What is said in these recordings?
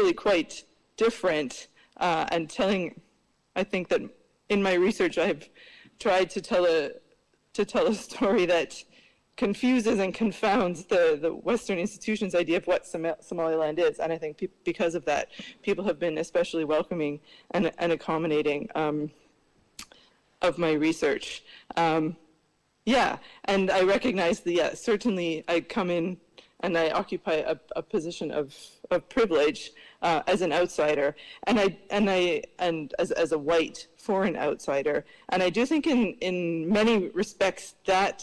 really quite different, and I think that in my research I have tried to tell a story that confuses and confounds the Western institutions' idea of what Somaliland is. And I think because of that, people have been especially welcoming and accommodating of my research. Yeah, and I recognize that, certainly I come in and I occupy a position of privilege as an outsider, and as a white foreign outsider. And I do think in many respects that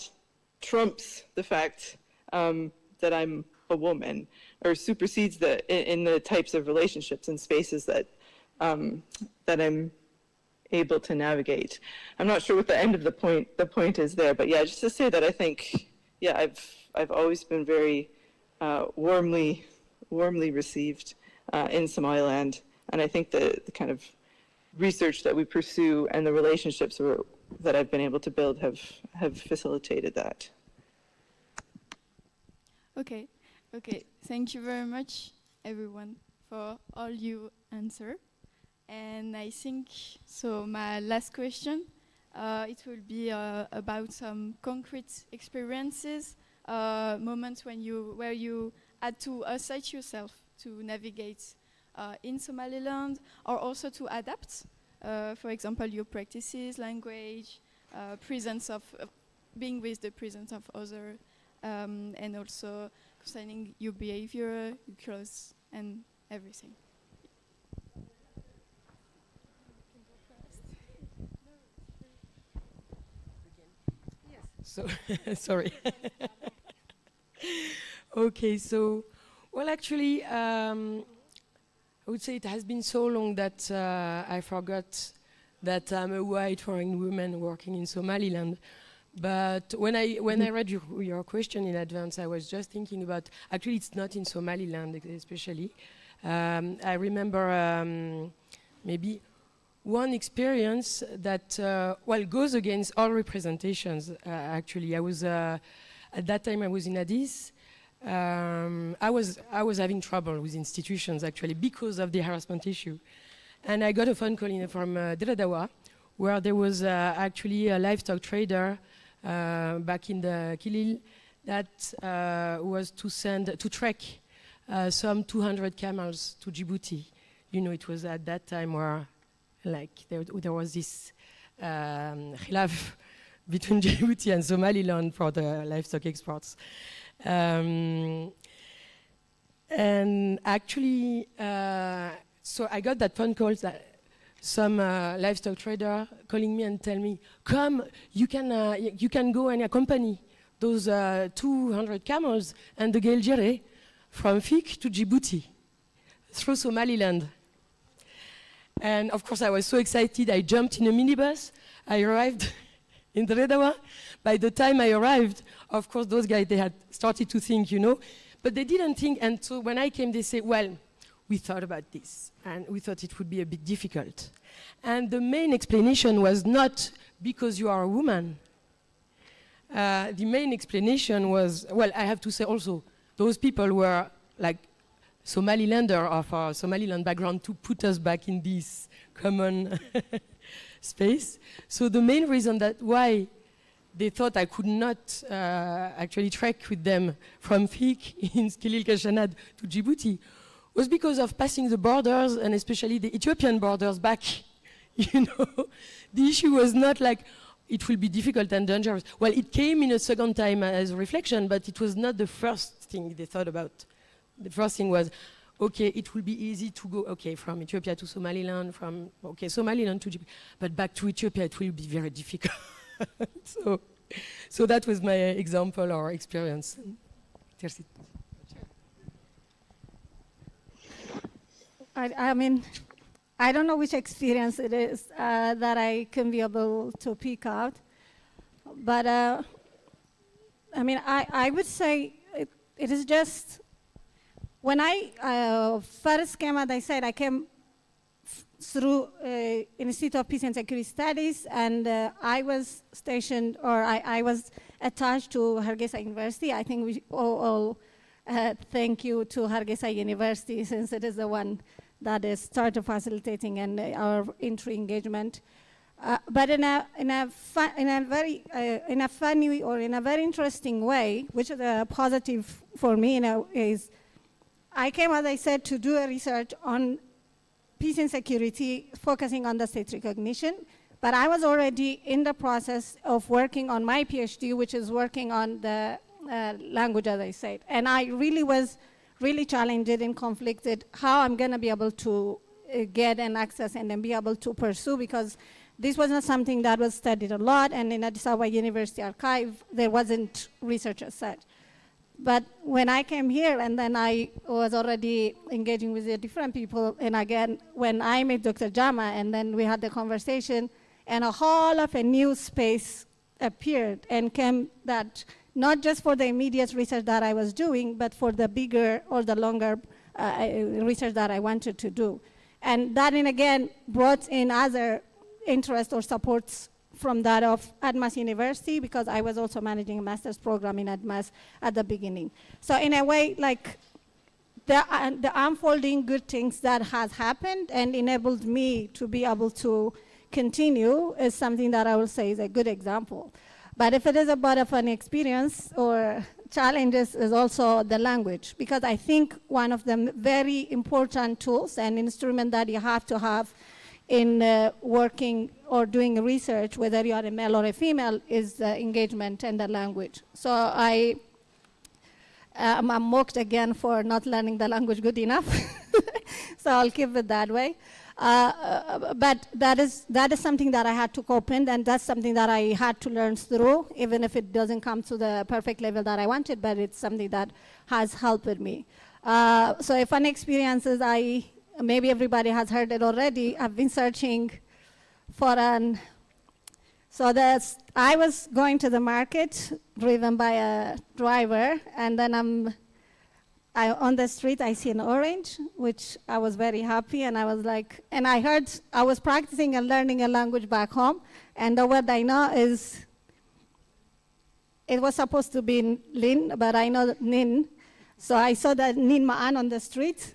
trumps the fact that I'm a woman, or supersedes in the types of relationships and spaces that I'm able to navigate. I'm not sure what the end of the point is there, but yeah, just to say that I think, yeah, I've always been very warmly received in Somaliland, and I think the kind of research that we pursue and the relationships that I've been able to build have facilitated that. Okay. Thank you very much, everyone, for all you answer. And I think so. My last question, it will be about some concrete experiences, moments where you had to assert yourself to navigate in Somaliland, or also to adapt. For example, your practices, language, presence of being with the presence of other, and also concerning your behavior, your clothes, and everything. So, sorry. Okay, so, well, actually, I would say it has been so long that I forgot that I'm a white foreign woman working in Somaliland. But when I read your question in advance, I was just thinking about, actually it's not in Somaliland especially. I remember maybe one experience that, goes against all representations, actually. I was, at that time I was in Addis. I was having trouble with institutions, actually, because of the harassment issue. And I got a phone call from Diradawa, where there was actually a livestock trader back in the Kilil that was to trek some 200 camels to Djibouti. You know, it was at that time where there was this khilaf between Djibouti and Somaliland for the livestock exports. And actually, so I got that phone call that some livestock trader calling me and tell me, come, you can go and accompany those 200 camels and the Geljere from Fik to Djibouti through Somaliland. And of course I was so excited, I jumped in a minibus, I arrived in Dredawa. By the time I arrived, of course those guys, they had started to think, you know, but they didn't think, and so when I came they said, well, we thought about this, and we thought it would be a bit difficult. And the main explanation was not because you are a woman. The main explanation was, well, I have to say also, those people were like Somalilander of our Somaliland background to put us back in this common space. So the main reason that why they thought I could not actually trek with them from Fik in Skilil Kashanad to Djibouti was because of passing the borders, and especially the Ethiopian borders back. You know, the issue was not like it will be difficult and dangerous. Well, it came in a second time as a reflection, but it was not the first thing they thought about. The first thing was, okay, it will be easy to go, okay, from Ethiopia to Somaliland, from, okay, Somaliland to Djibouti, but back to Ethiopia, it will be very difficult. So that was my example or experience. I mean, I don't know which experience it is that I can be able to pick out, but I mean, I would say it is just, when I first came, as I said, I came through Institute of Peace and Security Studies, and I was stationed, or I was attached to Hargeysa University. I think we all thank you to Hargeysa University, since it is the one that is started facilitating and our entry engagement. But in a very funny or in a very interesting way, which is a positive for me, is I came, as I said, to do a research on peace and security, focusing on the state recognition. But I was already in the process of working on my PhD, which is working on the language, as I said. And I really was challenged and conflicted how I'm going to be able to get an access and then be able to pursue, because this was not something that was studied a lot, and in Addis Ababa University Archive, there wasn't research as such. But when I came here, and then I was already engaging with the different people, and again, when I met Dr. Jama, and then we had the conversation, and a whole of a new space appeared and came, that not just for the immediate research that I was doing, but for the bigger or the longer research that I wanted to do. And that, and again, brought in other interest or supports from that of ADMAS University, because I was also managing a master's program in ADMAS at the beginning. So in a way, like the unfolding good things that has happened and enabled me to be able to continue is something that I will say is a good example. But if it is about a funny experience or challenges, is also the language, because I think one of the very important tools and instrument that you have to have in working or doing research, whether you are a male or a female, is the engagement and the language. So I'm mocked again for not learning the language good enough. So I'll keep it that way. But that is something that I had to cope in, and that's something that I had to learn through, even if it doesn't come to the perfect level that I wanted, but it's something that has helped me. So a fun experiences, maybe everybody has heard it already. I've been searching for I was going to the market driven by a driver, and then on the street I see an orange, which I was very happy, and I was like, and I heard, I was practicing and learning a language back home, and the word I know is, it was supposed to be Lin, but I know Nin. So I saw that Nin Ma'an on the street.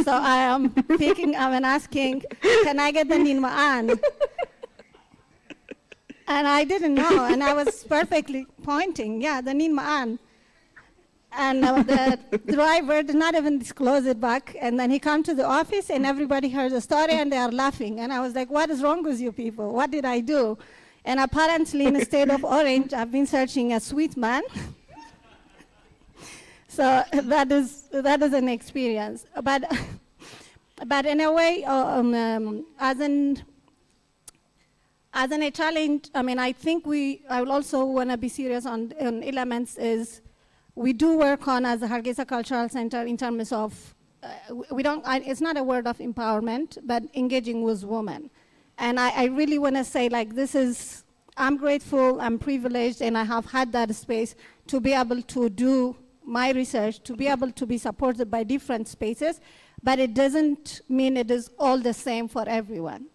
So I am picking up and asking, can I get the Nin Ma'an? And I didn't know, and I was perfectly pointing, yeah, the Nin Ma'an. And the driver did not even disclose it back, and then he came to the office, and everybody heard the story, and they are laughing. And I was like, what is wrong with you people? What did I do? And apparently, instead of orange, I've been searching a sweet man. So that is an experience. But in a way, as a challenge, I mean, I think I will also want to be serious on elements is, we do work on, as the Hargeysa Cultural Center, in terms of, it's not a word of empowerment, but engaging with women. And I really want to say, like, I'm grateful, I'm privileged, and I have had that space to be able to do my research, to be able to be supported by different spaces, but it doesn't mean it is all the same for everyone.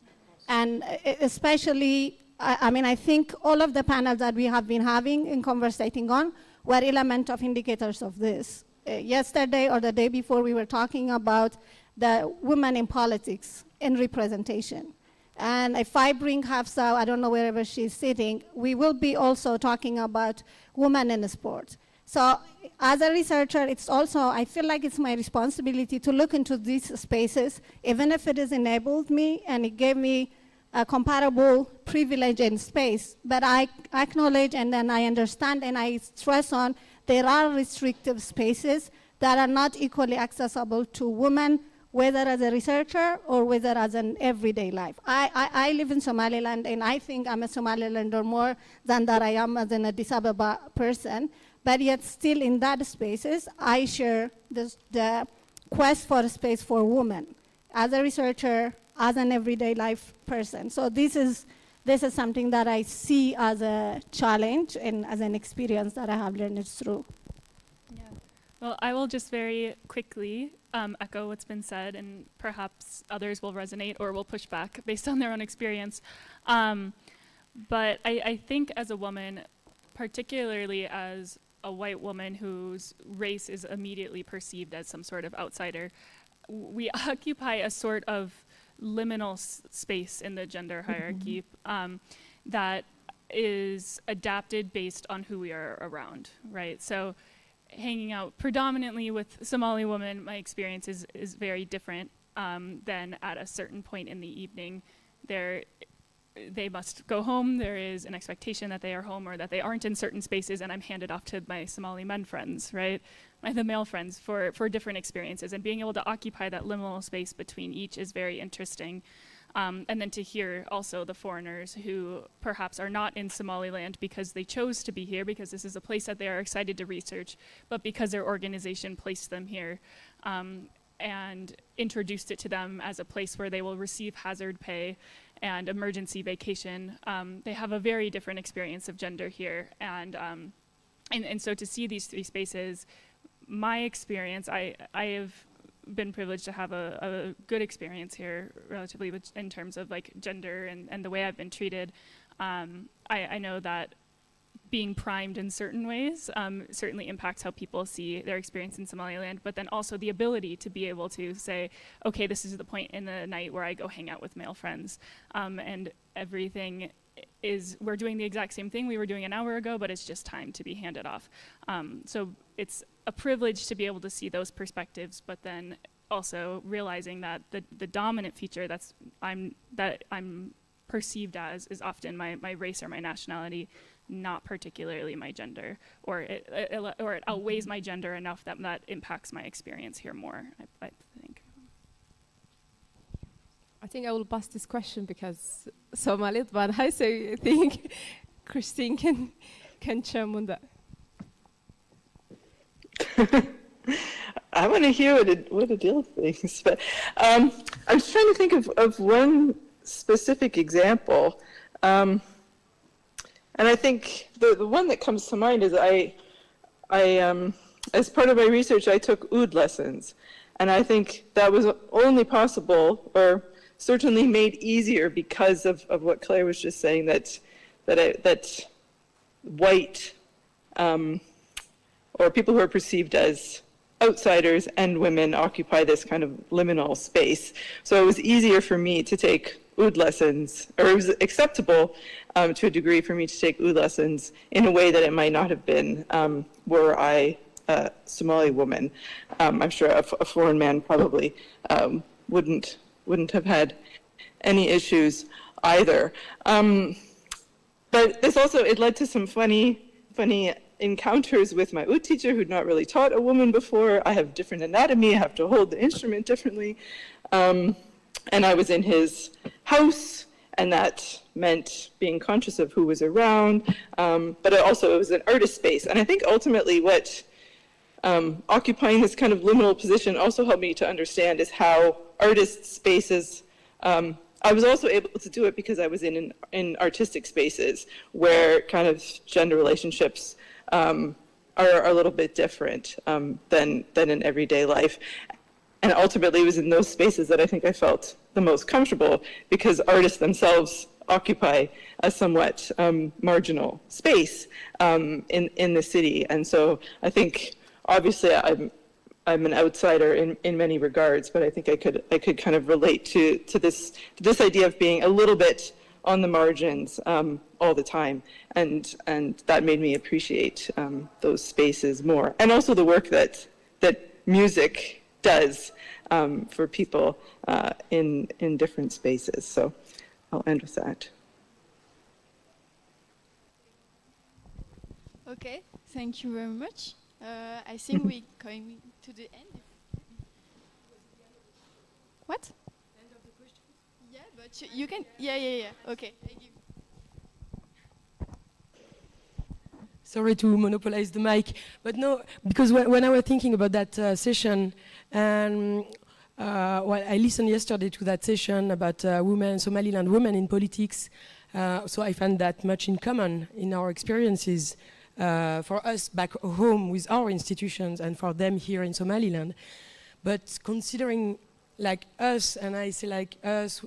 And especially, I think all of the panels that we have been having and conversating on were element of indicators of this. Yesterday or the day before, we were talking about the women in politics and representation. And if I bring Hafsa, I don't know wherever she's sitting, we will be also talking about women in sports. So as a researcher, it's also, I feel like it's my responsibility to look into these spaces, even if it has enabled me and it gave me a comparable privilege and space. But I acknowledge, and then I understand, and I stress on, there are restrictive spaces that are not equally accessible to women, whether as a researcher or whether as an everyday life. I live in Somaliland, and I think I'm a Somalilander more than that I am as an Addis Ababa person. But yet still in that spaces, I share the quest for a space for women as a researcher, as an everyday life person. So this is something that I see as a challenge and as an experience that I have learned through. Yeah. Well, I will just very quickly echo what's been said, and perhaps others will resonate or will push back based on their own experience. But I think as a woman, particularly as a white woman whose race is immediately perceived as some sort of outsider. We occupy a sort of liminal space in the gender hierarchy that is adapted based on who we are around, right? So hanging out predominantly with Somali women, my experience is very different than at a certain point in the evening. They must go home. There is an expectation that they are home or that they aren't in certain spaces, and I'm handed off to my Somali men friends, right? The male friends for different experiences, and being able to occupy that liminal space between each is very interesting. And then to hear also the foreigners who perhaps are not in Somaliland because they chose to be here, because this is a place that they are excited to research, but because their organization placed them here and introduced it to them as a place where they will receive hazard pay and emergency vacation. They have a very different experience of gender here. And so to see these three spaces, my experience, I have been privileged to have a good experience here relatively in terms of like gender and the way I've been treated. I know that being primed in certain ways certainly impacts how people see their experience in Somaliland, but then also the ability to be able to say, okay, this is the point in the night where I go hang out with male friends. And everything we're doing the exact same thing we were doing an hour ago, but it's just time to be handed off. So it's a privilege to be able to see those perspectives, but then also realizing that the dominant feature that I'm perceived as is often my race or my nationality, not particularly my gender, or it outweighs my gender enough that impacts my experience here more, I think. I think I will pass this question because Somalit, but I think Christine can chime on that. I want to hear what Adil thinks, but I'm just trying to think of one specific example. And I think the one that comes to mind is I as part of my research, I took oud lessons. And I think that was only possible, or certainly made easier, because of what Claire was just saying, that white or people who are perceived as outsiders and women occupy this kind of liminal space. So it was easier for me to take oud lessons, or it was acceptable to a degree for me to take oud lessons in a way that it might not have been were I a Somali woman. I'm sure a foreign man probably wouldn't have had any issues either. But this also, it led to some funny encounters with my oud teacher, who'd not really taught a woman before. I have different anatomy, I have to hold the instrument differently. And I was in his house, and that meant being conscious of who was around. But it was an artist space. And I think ultimately what occupying this kind of liminal position also helped me to understand is how artist spaces, I was also able to do it because I was in artistic spaces where kind of gender relationships are a little bit different than in everyday life. And ultimately it was in those spaces that I think I felt the most comfortable, because artists themselves occupy a somewhat marginal space in the city. And so I think obviously I'm an outsider in many regards, but I think I could kind of relate to this idea of being a little bit on the margins all the time, and that made me appreciate those spaces more, and also the work that music does for people in different spaces. So I'll end with that. Okay, thank you very much. I think we're going to the end. What? End of the question? Yeah, but you can. Yeah. Okay. Thank you. Sorry to monopolize the mic, but no, because when I was thinking about that session, and I listened yesterday to that session about women, Somaliland women in politics, so I found that much in common in our experiences. For us back home with our institutions, and for them here in Somaliland. But considering like us, and I say like us,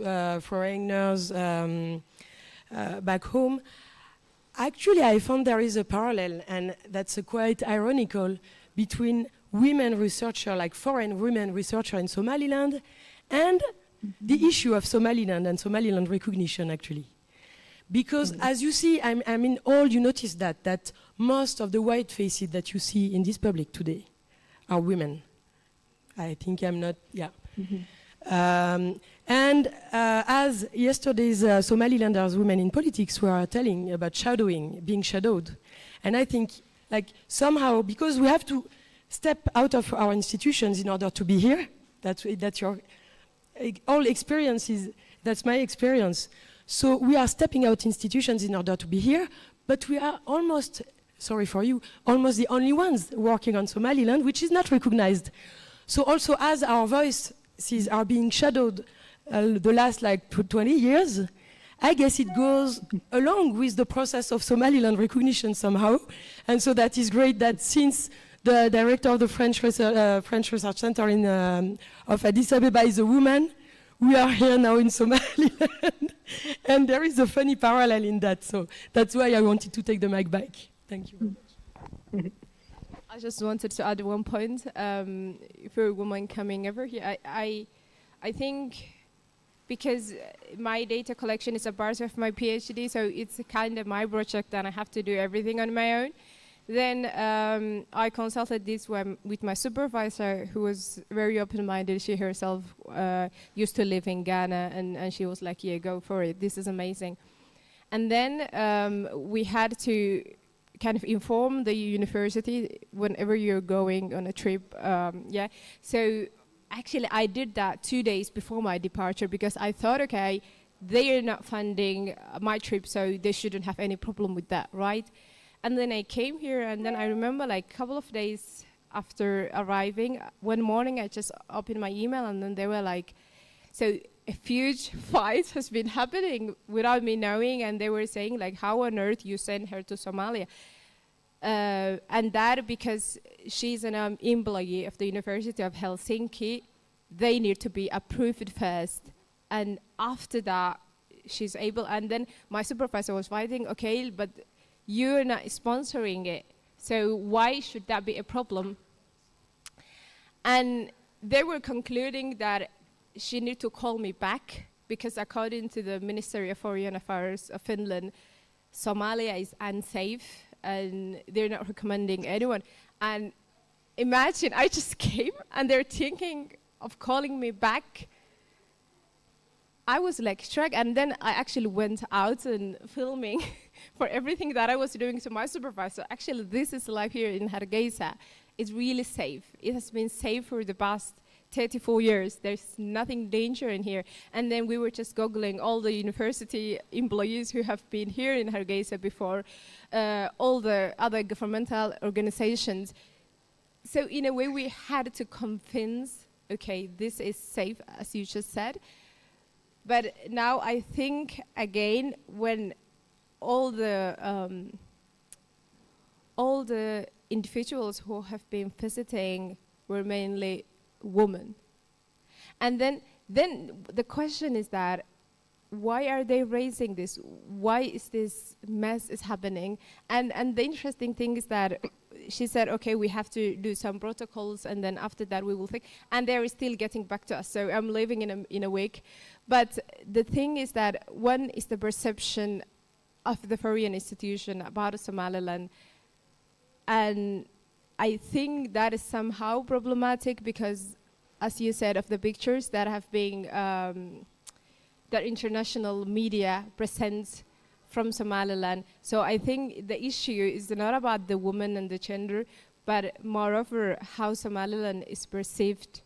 foreigners back home, actually, I found there is a parallel, and that's quite ironical, between women researchers, like foreign women researchers in Somaliland, and the issue of Somaliland and Somaliland recognition, actually. Because as you see, I mean, all you notice that most of the white faces that you see in this public today are women. I think I'm not, yeah. As yesterday's Somalilanders women in politics were telling about shadowing, being shadowed. And I think, like, somehow, because we have to step out of our institutions in order to be here, that's your all experiences, that's my experience. So we are stepping out institutions in order to be here, but we are almost, sorry for you, almost the only ones working on Somaliland, which is not recognized. So also as our voices are being shadowed the last like 20 years, I guess it goes along with the process of Somaliland recognition somehow. And so that is great that since the director of the French Research Center of Addis Ababa is a woman, we are here now in Somaliland. And there is a funny parallel in that. So that's why I wanted to take the mic back. Thank you very much. I just wanted to add one point. For a woman coming over here, I think because my data collection is a part of my PhD, so it's kind of my project and I have to do everything on my own. Then I consulted this with my supervisor, who was very open-minded. She herself used to live in Ghana, and she was like, yeah, go for it. This is amazing. And then we had to kind of inform the university whenever you're going on a trip. Yeah. So actually, I did that 2 days before my departure because I thought, okay, they are not funding my trip, so they shouldn't have any problem with that, right? And then I came here, and then I remember like a couple of days after arriving, one morning I just opened my email, and then they were like, so a huge fight has been happening without me knowing, and they were saying like, how on earth you send her to Somalia? And that because she's an employee of the University of Helsinki, they need to be approved first, and after that she's able. And then my supervisor was fighting, okay, but you're not sponsoring it, so why should that be a problem? And they were concluding that she needed to call me back because according to the Ministry of Foreign Affairs of Finland, Somalia is unsafe and they're not recommending anyone. And imagine, I just came and they're thinking of calling me back. I was like struck, and then I actually went out and filming for everything that I was doing to my supervisor. Actually, this is life here in Hargeysa. It's really safe. It has been safe for the past 34 years. There's nothing danger in here. And then we were just Googling all the university employees who have been here in Hargeysa before, all the other governmental organizations. So in a way, we had to convince, okay, this is safe, as you just said. But now I think, again, when all the individuals who have been visiting were mainly women. And then the question is that, why are they raising this? Why is this mess is happening? And the interesting thing is that she said, okay, we have to do some protocols, and then after that we will think. And they're still getting back to us. So I'm leaving in a week. But the thing is that one is the perception of the foreign institution about Somaliland. And I think that is somehow problematic because, as you said, of the pictures that have been, that international media presents from Somaliland. So I think the issue is not about the woman and the gender, but moreover how Somaliland is perceived.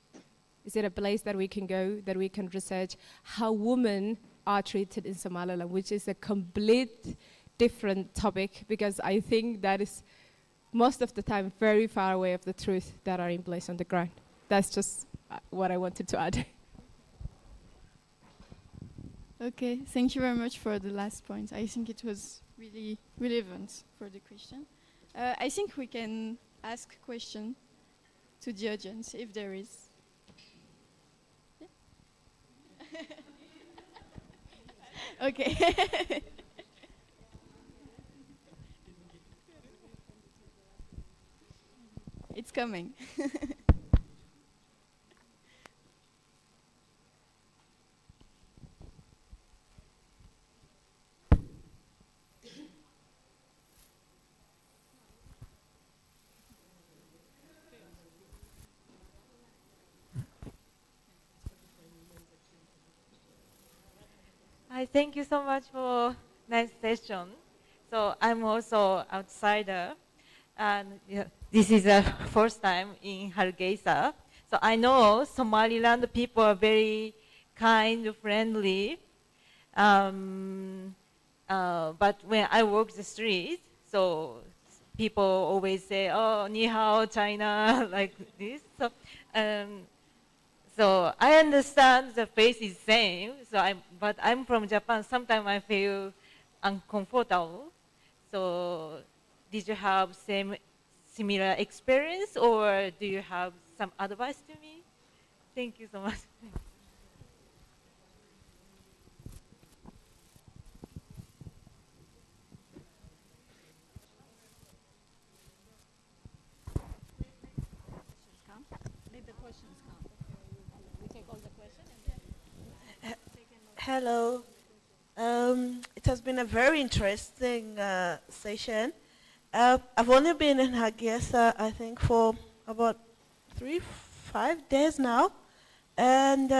Is it a place that we can go, that we can research how women are treated in Somaliland, which is a complete different topic, because I think that is most of the time very far away of the truth that are in place on the ground. That's just what I wanted to add. Okay, thank you very much for the last point. I think it was really relevant for the question. I think we can ask a question to the audience if there is. Yeah? Okay. coming. Hi, thank you so much for nice session. So I'm also outsider, and yeah, this is the first time in Hargeysa. So I know Somaliland people are very kind, friendly. But when I walk the street, so people always say, "Oh, ni hao, China," like this. Um, so I understand the face is same. But I'm from Japan. Sometimes I feel uncomfortable. So did you have similar experience, or do you have some advice to me? Thank you so much. Hello. It has been a very interesting session. I've only been in Hargeysa, I think, for about 5 days now. And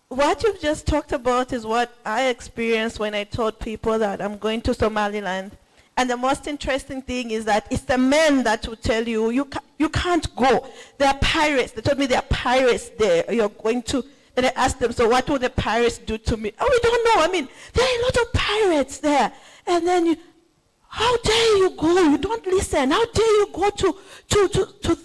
what you've just talked about is what I experienced when I told people that I'm going to Somaliland. And the most interesting thing is that it's the men that will tell you, you can't go. There are pirates. They told me there are pirates there. You're going to... Then I asked them, so what will the pirates do to me? Oh, we don't know. I mean, there are a lot of pirates there. And then how dare you go? You don't listen. How dare you go to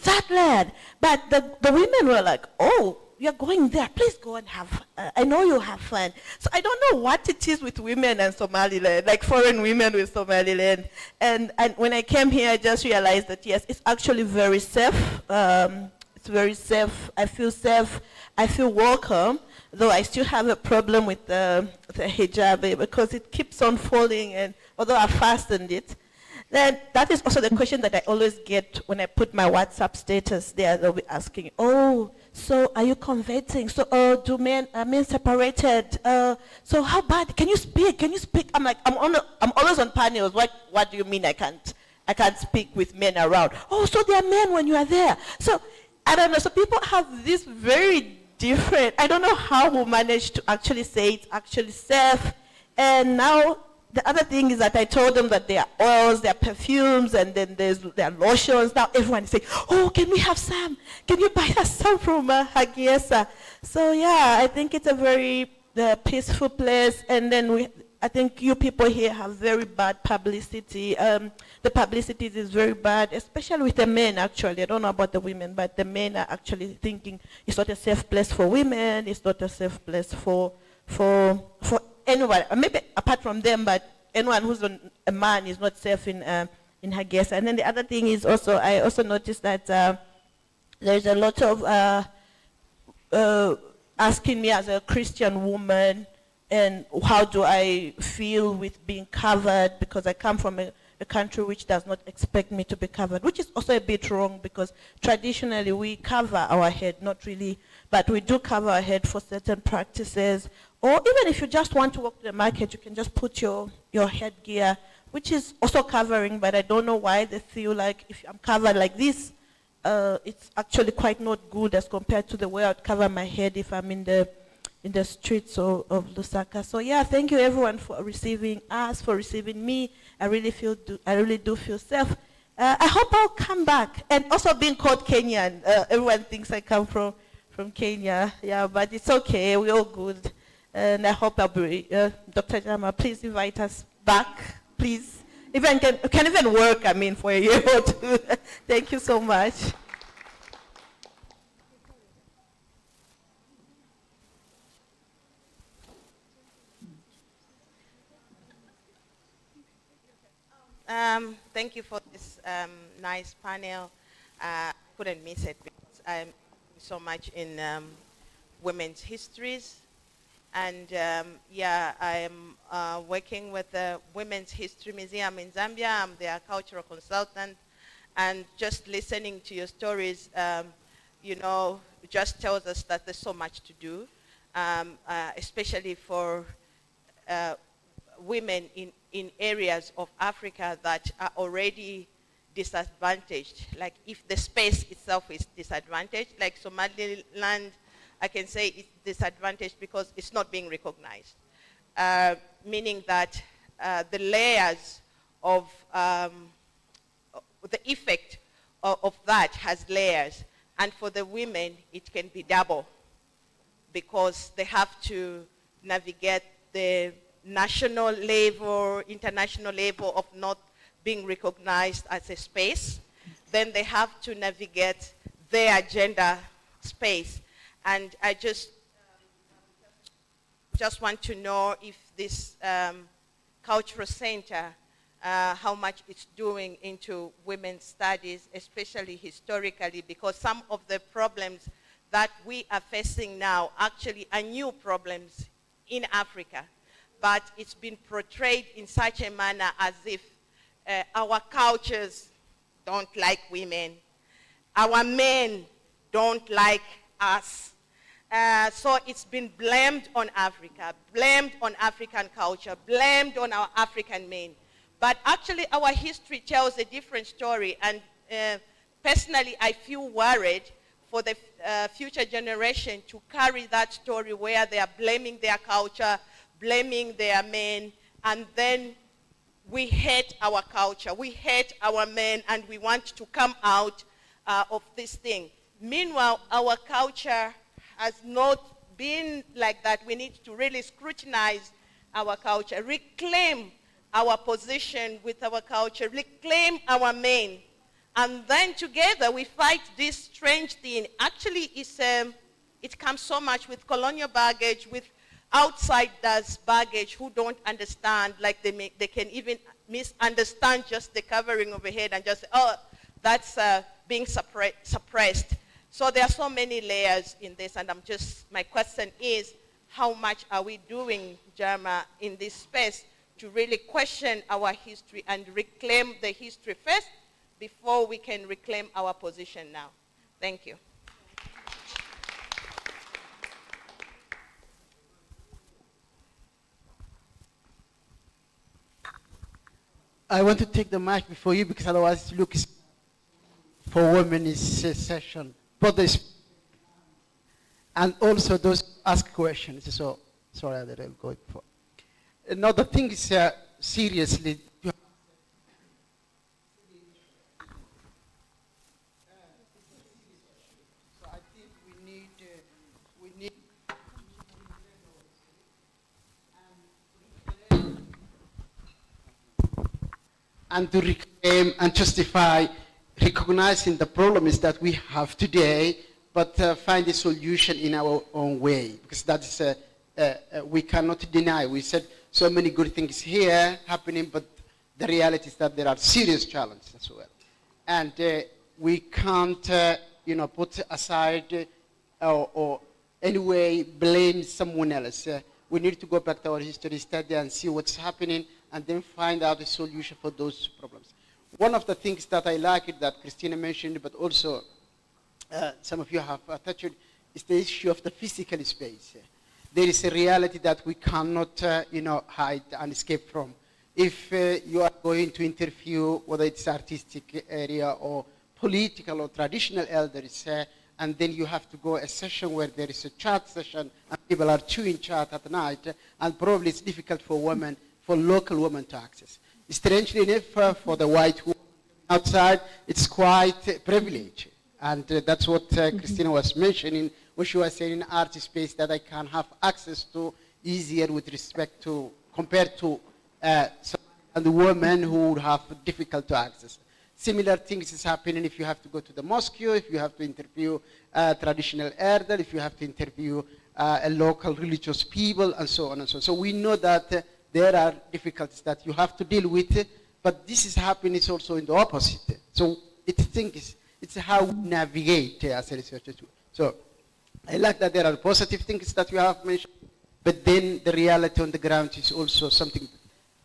that land? But the women were like, oh, you're going there. Please go and have, I know you'll have fun. So I don't know what it is with women and Somaliland, like foreign women with Somaliland. And when I came here, I just realized that, yes, it's actually very safe. It's very safe. I feel safe. I feel welcome, though I still have a problem with the hijab because it keeps on falling, and although I fastened it. Then that is also the question that I always get when I put my WhatsApp status there. They'll be asking, oh, so are you converting? So do men, are men separated? So how bad? Can you speak? Can you speak? I'm like, I'm always on panels. What do you mean I can't speak with men around? Oh, so there are men when you are there. So I don't know. So people have this very different. I don't know how we managed to actually say it's actually safe. And now the other thing is that I told them that there are oils, there are perfumes, and then there are lotions. Now everyone is saying, oh, can we have some? Can you buy us some from Hargeysa? So yeah, I think it's a very peaceful place. And then I think you people here have very bad publicity. The publicity is very bad, especially with the men, actually. I don't know about the women, but the men are actually thinking it's not a safe place for women, it's not a safe place for anyone, maybe apart from them, but anyone who's a man is not safe in Hargeysa. And then the other thing is also, I also noticed that there's a lot of asking me as a Christian woman, and how do I feel with being covered, because I come from a country which does not expect me to be covered, which is also a bit wrong, because traditionally we cover our head, not really, but we do cover our head for certain practices. Or even if you just want to walk to the market, you can just put your headgear, which is also covering, but I don't know why they feel like if I'm covered like this, it's actually quite not good as compared to the way I'd cover my head if I'm in the streets of Lusaka. So yeah, thank you everyone for receiving us, for receiving me. I really do feel safe. I hope I'll come back. And also being called Kenyan, everyone thinks I come from Kenya. Yeah, but it's okay, we're all good. And I hope I'll be, Dr. Jama, please invite us back, please. Even can even work, I mean, for a year or two. Thank you so much. Thank you for this nice panel. Couldn't miss it because I'm so much in women's histories. And yeah, I'm working with the Women's History Museum in Zambia. I'm their cultural consultant. And just listening to your stories, you know, just tells us that there's so much to do, especially for women in areas of Africa that are already disadvantaged. Like if the space itself is disadvantaged, like Somaliland, I can say it's disadvantaged because it's not being recognized. Meaning that the layers of the effect of that has layers. And for the women, it can be double because they have to navigate the national level, international level of not being recognized as a space. Then they have to navigate their gender space. And I just want to know if this cultural center, how much it's doing into women's studies, especially historically, because some of the problems that we are facing now actually are new problems in Africa. But it's been portrayed in such a manner as if our cultures don't like women. Our men don't like us. So it's been blamed on Africa, blamed on African culture, blamed on our African men. But actually our history tells a different story, and personally I feel worried for the future generation to carry that story where they are blaming their culture, blaming their men, and then we hate our culture, we hate our men, and we want to come out of this thing. Meanwhile, our culture has not been like that. We need to really scrutinize our culture, reclaim our position with our culture, reclaim our men, and then together we fight this strange thing. Actually, it comes so much with colonial baggage, with outsiders' baggage who don't understand, like they can even misunderstand just the covering of a head and just say, oh, that's being suppressed. So there are so many layers in this, and my question is, how much are we doing, Jama, in this space to really question our history and reclaim the history first before we can reclaim our position now? Thank you. I want to take the mic before you because otherwise it looks for women is a session. But this, and also those ask questions. So sorry that I'm going for. Now the thing is seriously. So I think we need and to reclaim and justify recognizing the problems that we have today, but find a solution in our own way, because that is we cannot deny. We said so many good things here happening, but the reality is that there are serious challenges as well, and we can't put aside or anyway blame someone else. We need to go back to our history study and see what's happening, and then find out a solution for those problems. One of the things that I like it that Christina mentioned, but also some of you have touched, is the issue of the physical space. There is a reality that we cannot, hide and escape from. If you are going to interview, whether it's artistic area or political or traditional elders, and then you have to go a session where there is a chat session and people are chewing chat at night, and probably it's difficult for women, for local women to access. Strangely enough, for the white woman outside, it's quite a privilege. And that's what Christina was mentioning when she was saying art space that I can have access to easier with respect to, compared to the women who would have difficult to access. Similar things is happening if you have to go to the mosque, if you have to interview traditional elder, if you have to interview a local religious people, and so on and so on. So we know that there are difficulties that you have to deal with, but this is happening also in the opposite. So it's how we navigate as a researcher too. So I like that there are positive things that you have mentioned, but then the reality on the ground is also something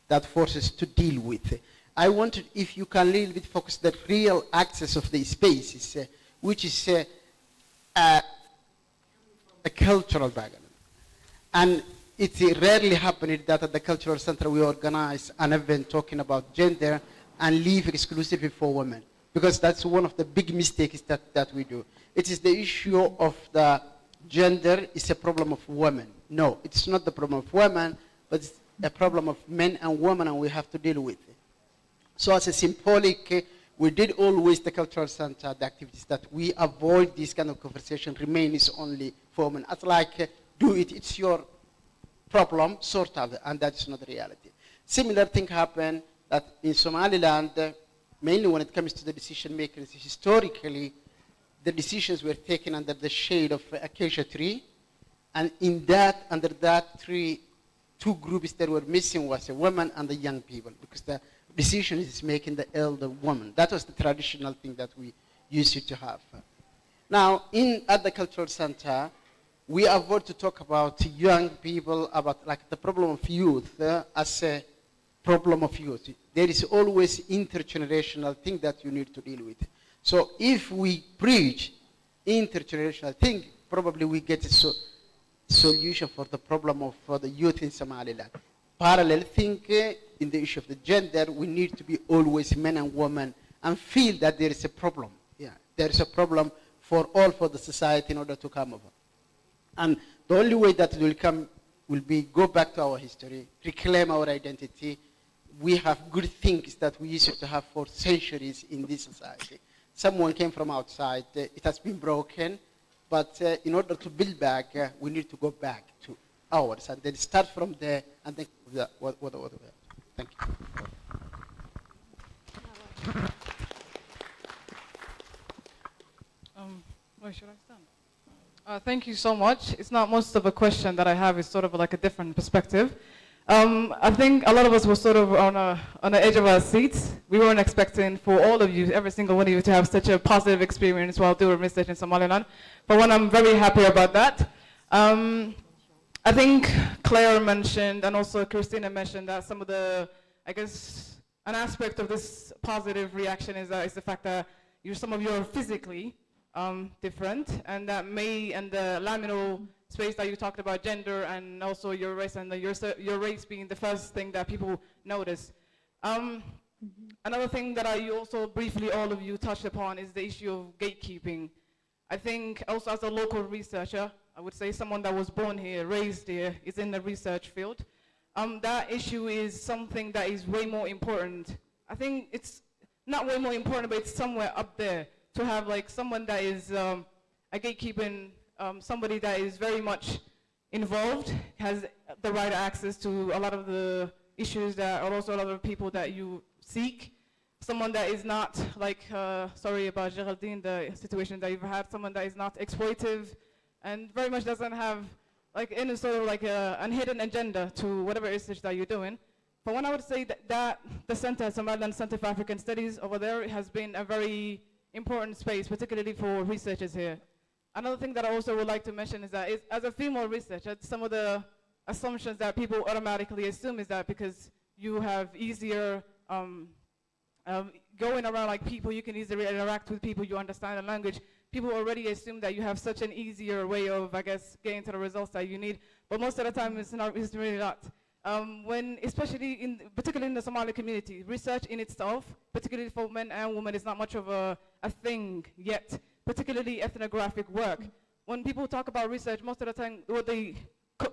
that forces to deal with. I wanted, if you can a little bit focus the real access of the spaces, which is a cultural background. And it rarely happened that at the cultural center we organize an event talking about gender and leave exclusively for women, because that's one of the big mistakes that we do. It is the issue of the gender is a problem of women. No, it's not the problem of women, but it's a problem of men and women, and we have to deal with it. So as a symbolic, we did always the cultural center, the activities that we avoid this kind of conversation remains only for women. It's like, do it, it's your problem, sort of, and that's not reality. Similar thing happened that in Somaliland, mainly when it comes to the decision makers, historically, the decisions were taken under the shade of acacia tree, and in that, under that tree, two groups that were missing was the women and the young people, because the decision is making the elder woman. That was the traditional thing that we used to have. Now, at the cultural center, we avoid to talk about young people, about like the problem of youth as a problem of youth. There is always intergenerational thing that you need to deal with. So if we preach intergenerational thing, probably we get a solution for the problem of the youth in Somaliland. Parallel thing in the issue of the gender, we need to be always men and women and feel that there is a problem. Yeah, there is a problem for all, for the society in order to come over. And the only way that will come will be go back to our history, reclaim our identity. We have good things that we used to have for centuries in this society. Someone came from outside, it has been broken, but in order to build back, we need to go back to ours, and then start from there, and then what. Thank you. Where should I stand? Thank you so much. It's not most of a question that I have, it's sort of like a different perspective. I think a lot of us were sort of on the edge of our seats. We weren't expecting for all of you, every single one of you, to have such a positive experience while doing research in Somaliland. But one, I'm very happy about that. I think Claire mentioned, and also Christina mentioned, that some of the, I guess, an aspect of this positive reaction is the fact that some of you are physically different, and that and the liminal space that you talked about, gender and also your race, and your race being the first thing that people notice. Another thing that you also briefly, all of you touched upon, is the issue of gatekeeping. I think also as a local researcher, I would say someone that was born here, raised here, is in the research field. That issue is something that is way more important. I think it's not way more important, but it's somewhere up there to have like someone that is a gatekeeping, somebody that is very much involved, has the right access to a lot of the issues that are also a lot of people that you seek. Someone that is not like, sorry about Geraldine, the situation that you've had, someone that is not exploitive and very much doesn't have like any sort of like a hidden agenda to whatever research that you're doing. But when I would say that the center, Somaliland Center for African Studies over there, has been a very important space, particularly for researchers here. Another thing that I also would like to mention is that as a female researcher, some of the assumptions that people automatically assume is that because you have easier going around like people, you can easily interact with people, you understand the language, people already assume that you have such an easier way of, I guess, getting to the results that you need. But most of the time, it's really not. Particularly in the Somali community, research in itself, particularly for men and women, is not much of a thing yet, particularly ethnographic work. When people talk about research, most of the time, what they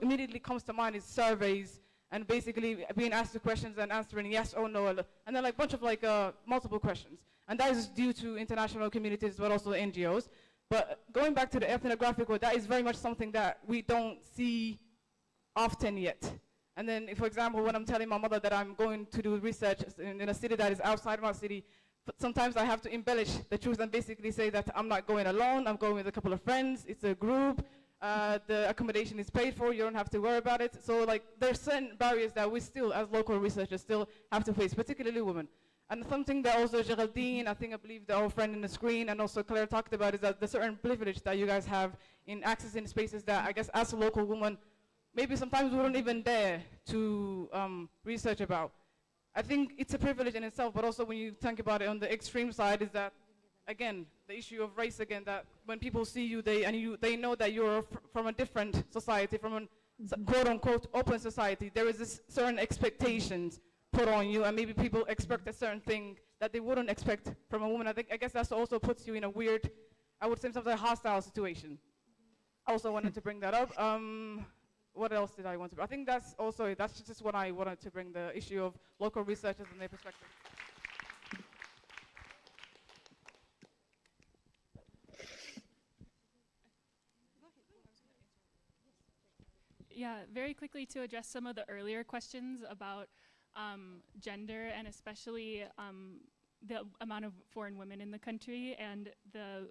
immediately comes to mind is surveys and basically being asked the questions and answering yes or no, and then like a bunch of like multiple questions. And that is due to international communities, but also NGOs. But going back to the ethnographic work, that is very much something that we don't see often yet. And then, for example, when I'm telling my mother that I'm going to do research in a city that is outside my city, but sometimes I have to embellish the truth and basically say that I'm not going alone, I'm going with a couple of friends, it's a group, the accommodation is paid for, you don't have to worry about it. So like, there's certain barriers that we still, as local researchers, still have to face, particularly women. And something that also Geraldine, I believe the old friend in the screen, and also Claire talked about is that the certain privilege that you guys have in accessing spaces that I guess as a local woman, maybe sometimes we don't even dare to research about. I think it's a privilege in itself, but also when you think about it on the extreme side is that, again, the issue of race again, that when people see you, they know that you're from a different society, from a quote-unquote open society. There is this certain expectations put on you, and maybe people expect a certain thing that they wouldn't expect from a woman. I guess that also puts you in a weird, I would say sometimes a hostile situation. I also wanted to bring that up. What else did I want to? I think that's just what I wanted to bring, the issue of local researchers and their perspective. Yeah, very quickly to address some of the earlier questions about gender and especially the amount of foreign women in the country and the,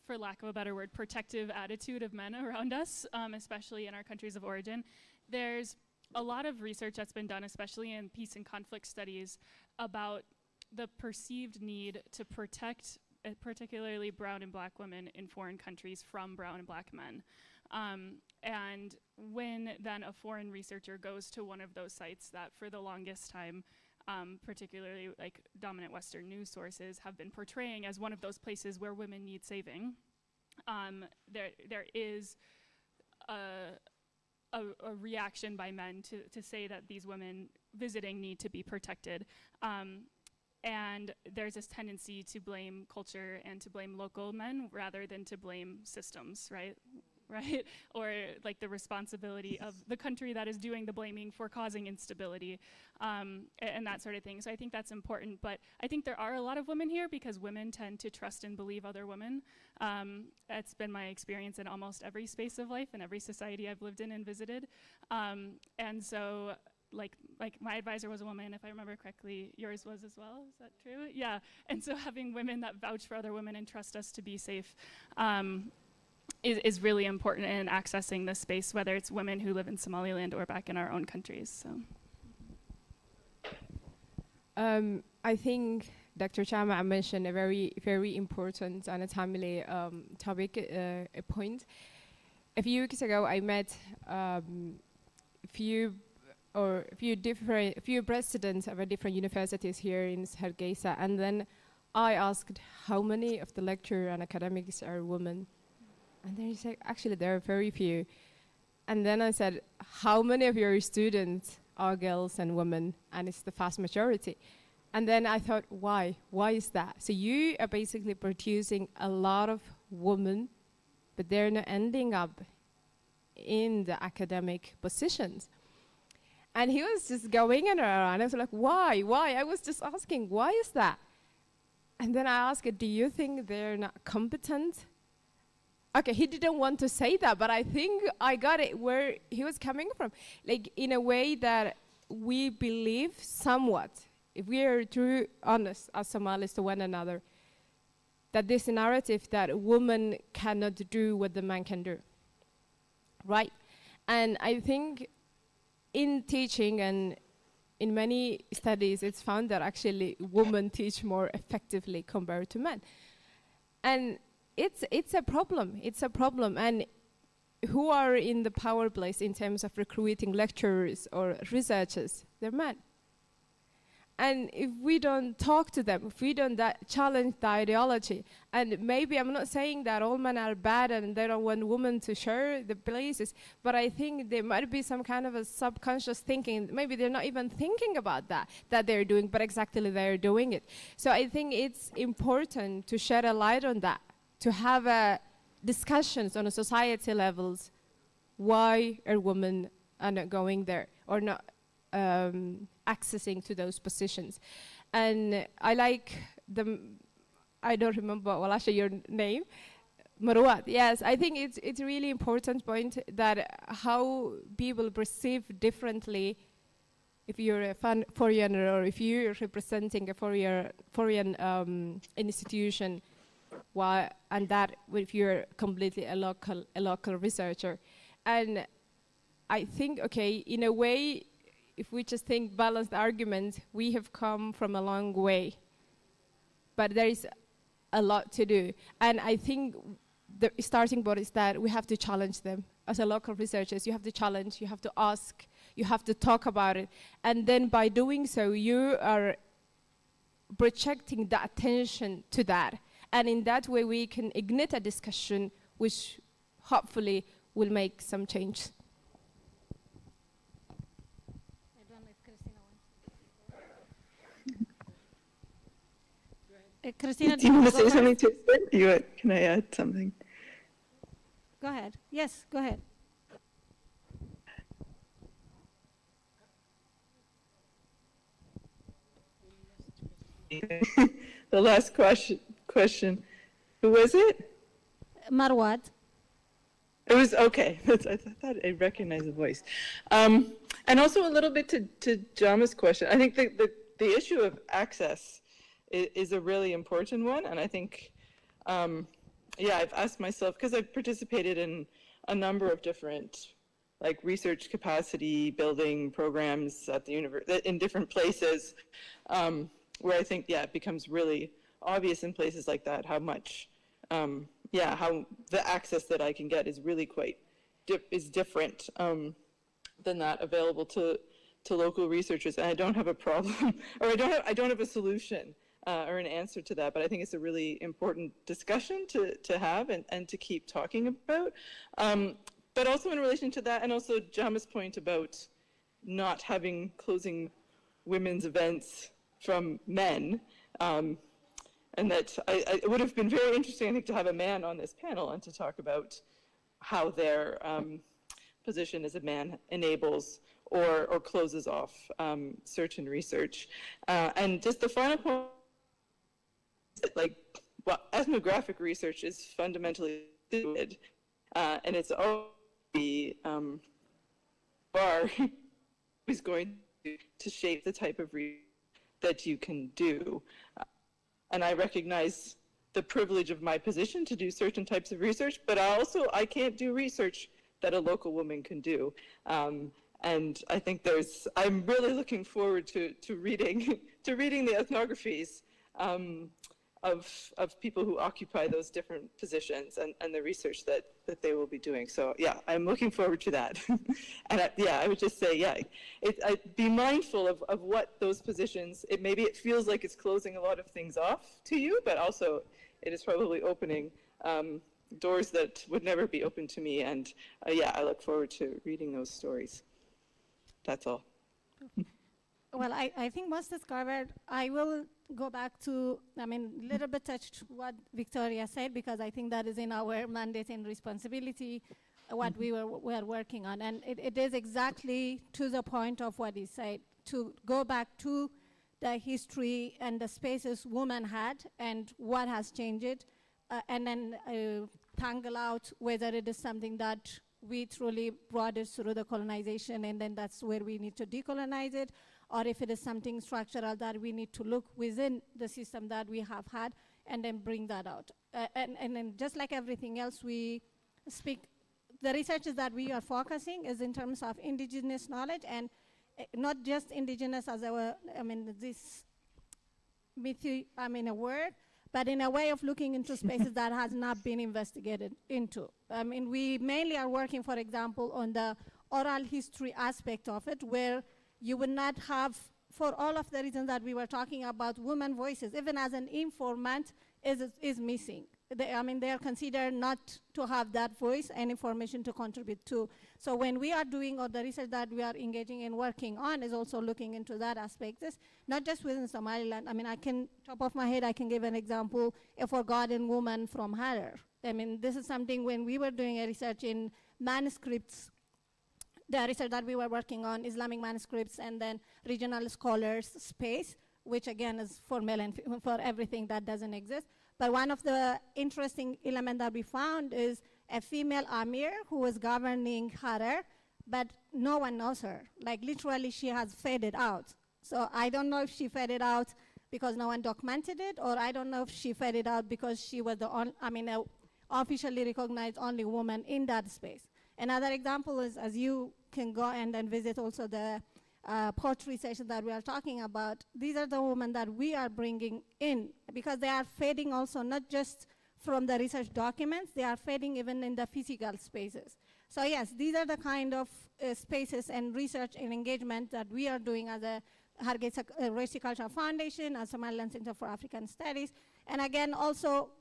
for lack of a better word, protective attitude of men around us, especially in our countries of origin. There's a lot of research that's been done, especially in peace and conflict studies, about the perceived need to protect particularly brown and black women in foreign countries from brown and black men. And when then a foreign researcher goes to one of those sites that for the longest time, particularly like dominant Western news sources have been portraying as one of those places where women need saving, there is a reaction by men to say that these women visiting need to be protected. And there's this tendency to blame culture and to blame local men rather than to blame systems, right? Or like the responsibility of the country that is doing the blaming for causing instability, and that sort of thing. So I think that's important, but I think there are a lot of women here because women tend to trust and believe other women. That's been my experience in almost every space of life and every society I've lived in and visited. And so like my advisor was a woman, if I remember correctly, yours was as well, is that true? Yeah, and so having women that vouch for other women and trust us to be safe is really important in accessing this space, whether it's women who live in Somaliland or back in our own countries. So, I think Dr. Chama mentioned a very, very important and a timely topic, a point. A few weeks ago, I met a few presidents of different universities here in Hargeysa, and then I asked how many of the lecturers and academics are women. And they said, actually, there are very few. And then I said, how many of your students are girls and women? And it's the vast majority. And then I thought, why? Why is that? So you are basically producing a lot of women, but they're not ending up in the academic positions. And he was just going around. I was like, why? Why? I was just asking, why is that? And then I asked, do you think they're not competent? Okay, he didn't want to say that, but I think I got it where he was coming from. Like, in a way that we believe somewhat, if we are true honest as Somalis to one another, that this narrative that a woman cannot do what the man can do, right? And I think in teaching and in many studies, it's found that actually women teach more effectively compared to men. And it's a problem. It's a problem. And who are in the power place in terms of recruiting lecturers or researchers? They're men. And if we don't talk to them, if we don't challenge the ideology, and maybe I'm not saying that all men are bad and they don't want women to share the places, but I think there might be some kind of a subconscious thinking. Maybe they're not even thinking about that they're doing, but exactly they're doing it. So I think it's important to shed a light on that, to have discussions on a society levels. Why are women not going there or not accessing to those positions? And I like I don't remember, well, actually your name, Marwat. Yes, I think it's a really important point that how people perceive differently if you're a foreigner or if you're representing a foreign institution, and that if you're completely a local researcher. And I think, okay, in a way, if we just think balanced arguments, we have come from a long way. But there is a lot to do. And I think the starting point is that we have to challenge them. As a local researchers, you have to challenge, you have to ask, You have to talk about it. And then by doing so, you are projecting the attention to that. And in that way, we can ignite a discussion which hopefully will make some change. Christina, Do you want to say go something first? to Can I add something? Go ahead. Yes, go ahead. The last question. Who was it? Marwad. It was okay. I thought I recognized the voice. And also a little bit to Jama's question. I think the issue of access is a really important one. And I think, I've asked myself, because I've participated in a number of different like research capacity building programs at the in different places, where I think, it becomes really obvious in places like that how much, how the access that I can get is really quite different than that available to local researchers. And I don't have a problem, or I don't have a solution or an answer to that, but I think it's a really important discussion to have and to keep talking about. But also in relation to that, and also Jama's point about not closing women's events from men, and that it would have been very interesting, I think, to have a man on this panel and to talk about how their position as a man enables or closes off certain research. And just the final point, ethnographic research is fundamentally fluid, and it's always is going to shape the type of research that you can do. And I recognize the privilege of my position to do certain types of research, but I can't do research that a local woman can do. And I think I'm really looking forward to reading the ethnographies of people who occupy those different positions and the research that they will be doing. So I'm looking forward to that. And I would just say, I'd be mindful of what those positions, maybe it feels like it's closing a lot of things off to you, but also it is probably opening doors that would never be open to me. And I look forward to reading those stories. That's all. Well, I think most is covered. I will go back to, a little bit touched what Victoria said, because I think that is in our mandate and responsibility, what we are working on. And it is exactly to the point of what he said, to go back to the history and the spaces women had and what has changed, and then tangle out whether it is something that we truly brought it through the colonization, and then that's where we need to decolonize it, or if it is something structural that we need to look within the system that we have had and then bring that out. And then just like everything else, we speak, the researches that we are focusing is in terms of indigenous knowledge, and not just indigenous as a word, but in a way of looking into spaces that has not been investigated into. We mainly are working, for example, on the oral history aspect of it, where you would not have, for all of the reasons that we were talking about, women voices, even as an informant, is missing. They are considered not to have that voice and information to contribute to. So when we are doing, or the research that we are engaging in working on is also looking into that aspect. It's not just within Somaliland. Top of my head, I can give an example, a forgotten woman from Harar. This is something when we were doing a research in manuscripts, the research that we were working on, Islamic manuscripts and then regional scholars space, which again is for male and for everything that doesn't exist. But one of the interesting elements that we found is a female Amir who was governing Harar, but no one knows her. Like literally she has faded out. So I don't know if she faded out because no one documented it, or I don't know if she faded out because she was the officially recognized only woman in that space. Another example is, as you can go and then visit also the poetry session that we are talking about, these are the women that we are bringing in, because they are fading also not just from the research documents, they are fading even in the physical spaces. So yes, these are the kind of spaces and research and engagement that we are doing as a Hargeysa Race Cultural Foundation, as Somaliland Center for African Studies, and again also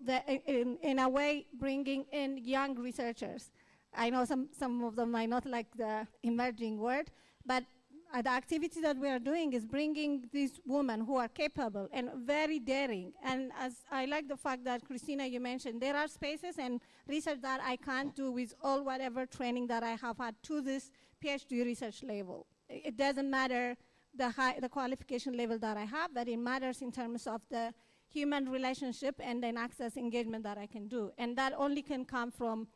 in a way bringing in young researchers. I know some of them might not like the emerging word, but the activity that we are doing is bringing these women who are capable and very daring. And as I like the fact that, Christina, you mentioned, there are spaces and research that I can't do with all whatever training that I have had to this PhD research level. It doesn't matter the qualification level that I have, but it matters in terms of the human relationship and then access engagement that I can do. And that only can come from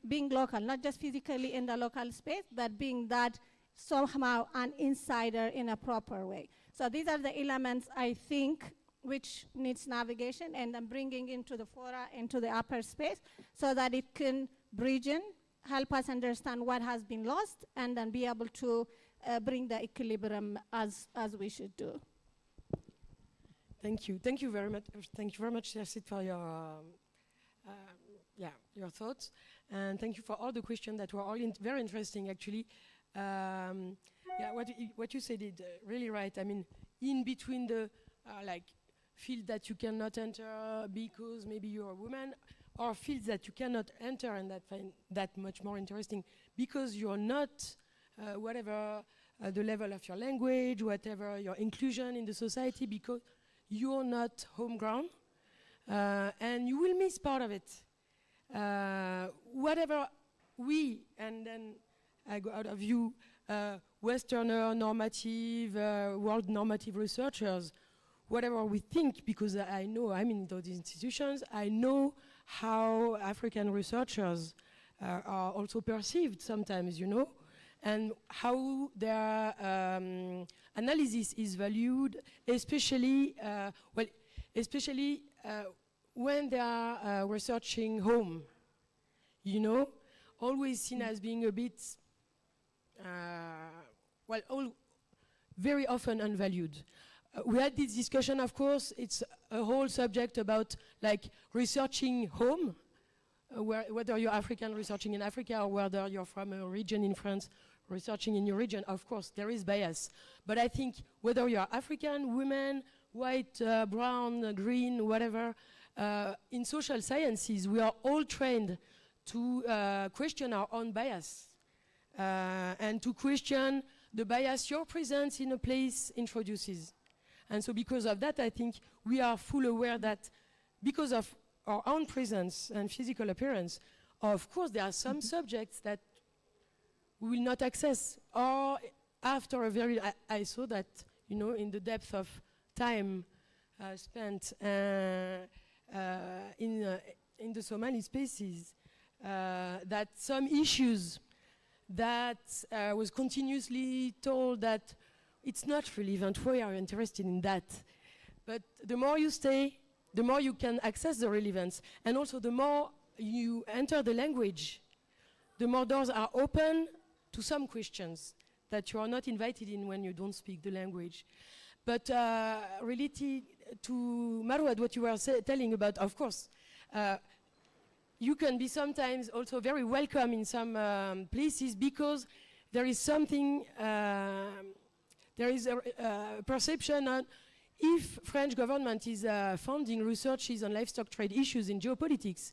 being local, not just physically in the local space, but being that somehow an insider in a proper way. So these are the elements, I think, which needs navigation and then bringing into the fora, into the upper space, so that it can bridge in, help us understand what has been lost, and then be able to bring the equilibrium as we should do. Thank you. Thank you very much. Thank you very much, Sersit, for your thoughts. And thank you for all the questions that were all very interesting, actually. What you said is really right. I mean, in between the field that you cannot enter because maybe you're a woman, or fields that you cannot enter and that find that much more interesting because you're not whatever the level of your language, whatever your inclusion in the society, because you're not homegrown, and you will miss part of it. Whatever and then I go out of you, Westerner normative, world normative researchers, whatever we think, because I know I'm in those institutions, I know how African researchers are also perceived sometimes, you know, and how their analysis is valued, especially when they are researching home, you know, always seen as being a bit, very often unvalued. We had this discussion, of course, it's a whole subject about like researching home, whether you're African researching in Africa or whether you're from a region in France researching in your region. Of course, there is bias. But I think whether you're African, women, white, brown, green, whatever, in social sciences, we are all trained to question our own bias and to question the bias your presence in a place introduces. And so because of that, I think we are fully aware that because of our own presence and physical appearance, of course, there are some subjects that we will not access. Or after a very, I saw that, you know, in the depth of time spent in the Somali spaces, that some issues that was continuously told that it's not relevant, why are you interested in that? But the more you stay, the more you can access the relevance, and also the more you enter the language, the more doors are open to some questions that you are not invited in when you don't speak the language. But related to Marwad, what you were telling about, of course, you can be sometimes also very welcome in some places because there is something, there is a perception on if French government is funding researches on livestock trade issues in geopolitics,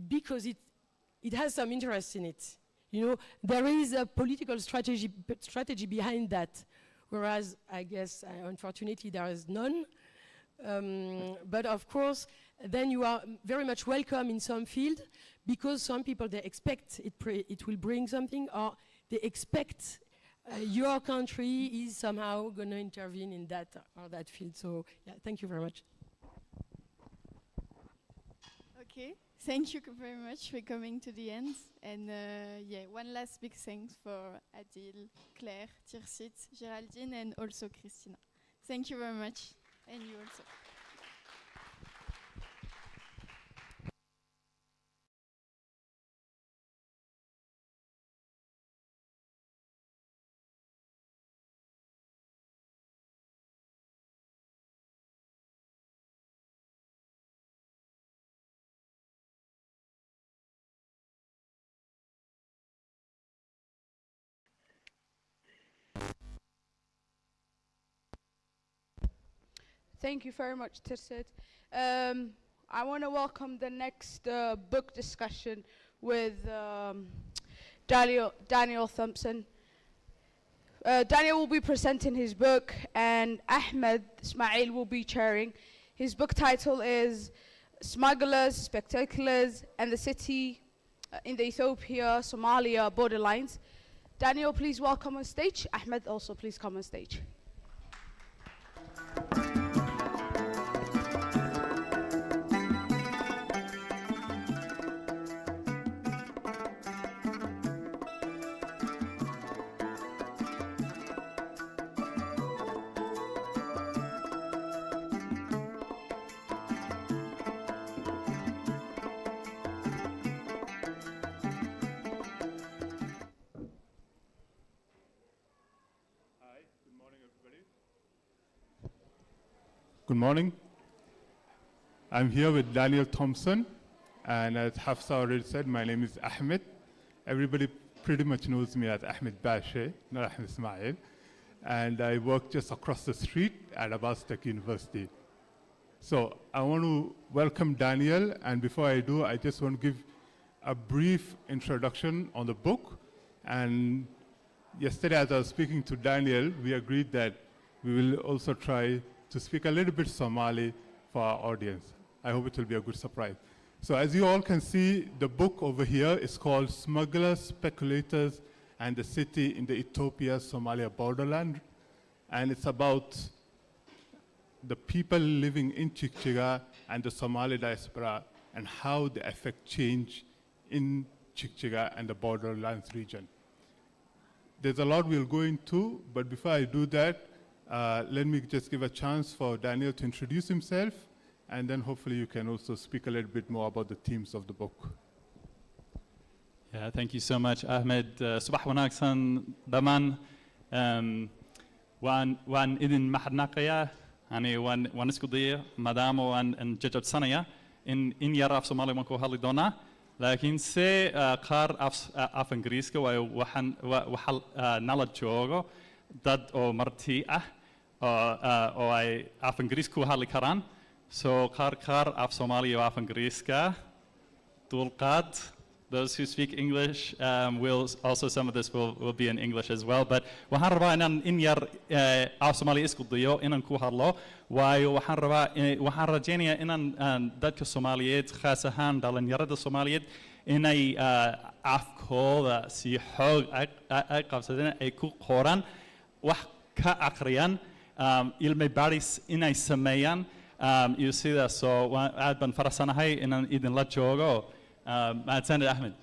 because it has some interest in it. You know, there is a political strategy behind that, whereas I guess, unfortunately, there is none. But of course, then you are very much welcome in some field because some people, they expect it will bring something, or they expect your country is somehow going to intervene in that or that field. So yeah, thank you very much. Okay, thank you very much for coming to the end. And one last big thanks for Adil, Claire, Tirsit, Geraldine, and also Christina. Thank you very much, and you also. Thank you very much, Tirsit. I want to welcome the next book discussion with Daniel Thompson. Daniel will be presenting his book, and Ahmed Ismail will be chairing. His book title is Smugglers, Spectaculars, and the City in the Ethiopia-Somalia Borderlines. Daniel, please welcome on stage. Ahmed, also please come on stage. Good morning. I'm here with Daniel Thompson, and as Hafsa already said, my name is Ahmed. Everybody pretty much knows me as Ahmed Bashe, not Ahmed Ismail, and I work just across the street at Abbas Tech University. So I want to welcome Daniel, and before I do, I just want to give a brief introduction on the book. And yesterday, as I was speaking to Daniel, we agreed that we will also try to speak a little bit Somali for our audience. I hope it will be a good surprise. So as you all can see, the book over here is called Smugglers, Speculators, and the City in the Ethiopia-Somalia Borderland. And it's about the people living in Chikchiga and the Somali diaspora and how they affect change in Chikchiga and the Borderlands region. There's a lot we'll go into, but before I do that, let me just give a chance for Daniel to introduce himself, and then hopefully you can also speak a little bit more about the themes of the book. Yeah, thank you so much, Ahmed. Subah wanaagsan daman waan idin mahadnaqaya ani waan isku daya maadaama waan jajabsanaya in yar af Soomaali waan ku hadli doonaa laakiin se qaar af Ingiriiska waxa nala joogo dad oo marti ah oo ay af Ingiriis ku hadli karaan. So qaar af Soomaali oo af Ingiriiska dulqaad. Those who speak English will also, some of this will be in English as well. But waxaan rabaa inaan in yar af Soomaali isku dayo inaan ku hadlo waayo waxaan rajaynayaa inaan dadka Soomaaliyeed khaas ahaan dhalinyarada Soomaaliyeed inay afkooda si xoog ay qabsadeen ay ku qoraan wax ka aqriyaan ilmi baaris inay sameeyaan iyo sidaas soo aad baan faraxsanahay inaan idinla joogo. Mahadsanid Ahmed.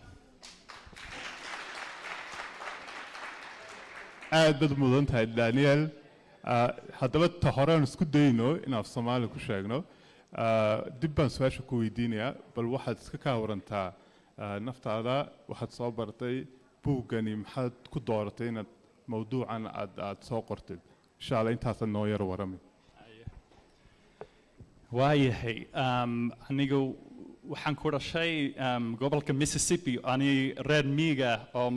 aad baad mudan tahay Daniel. haddaba ta hore aan isku dayno in af Soomaali ku sheegno dib baan su'aasha ku weydiinayaa bal waxaad iska ka warantaa naftaada waxaad soo bartay buuggani maxaad ku dooratay inaad mawduucan aad soo qortid insha Allah intaasan noo yar warami. waayahay anigu waxaan ku dhashay gobolka Mississippi ani reer miyiga oo